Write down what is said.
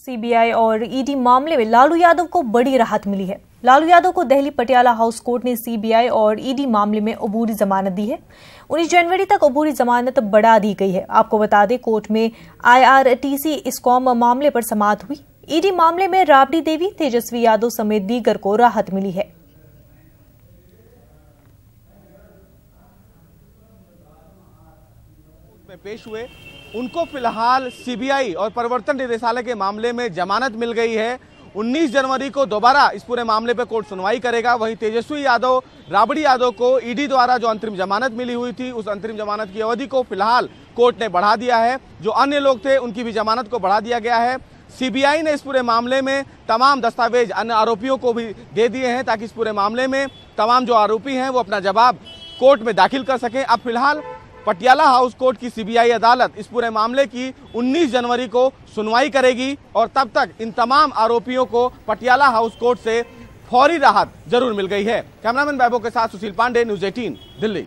CBI और ED मामले में लालू यादव को बड़ी राहत मिली है। लालू यादव को दिल्ली पटियाला हाउस कोर्ट ने सीबीआई और ईडी मामले में अबूरी जमानत दी है। 19 जनवरी तक अबूरी जमानत बढ़ा दी गई है। आपको बता दें, कोर्ट में आईआरटीसी इस्कॉम मामले पर समाअत हुई। ईडी मामले में राबड़ी देवी, तेजस्वी यादव समेत दीगर को राहत मिली है। पेश हुए उनको फिलहाल सीबीआई और प्रवर्तन निदेशालय के मामले में जमानत मिल गई है। 19 जनवरी को दोबारा इस पूरे मामले पर कोर्ट सुनवाई करेगा। वहीं तेजस्वी यादव, राबड़ी यादव को ईडी द्वारा जो अंतरिम जमानत मिली हुई थी, उस अंतरिम जमानत की अवधि को फिलहाल कोर्ट ने बढ़ा दिया है। जो अन्य लोग थे उनकी भी जमानत को बढ़ा दिया गया है। सीबीआई ने इस पूरे मामले में तमाम दस्तावेज अन्य आरोपियों को भी दे दिए हैं ताकि इस पूरे मामले में तमाम जो आरोपी हैं वो अपना जवाब कोर्ट में दाखिल कर सकें। अब फिलहाल पटियाला हाउस कोर्ट की सीबीआई अदालत इस पूरे मामले की 19 जनवरी को सुनवाई करेगी और तब तक इन तमाम आरोपियों को पटियाला हाउस कोर्ट से फौरी राहत जरूर मिल गई है। कैमरामैन वैभव के साथ सुशील पांडे, न्यूज़ 18 दिल्ली।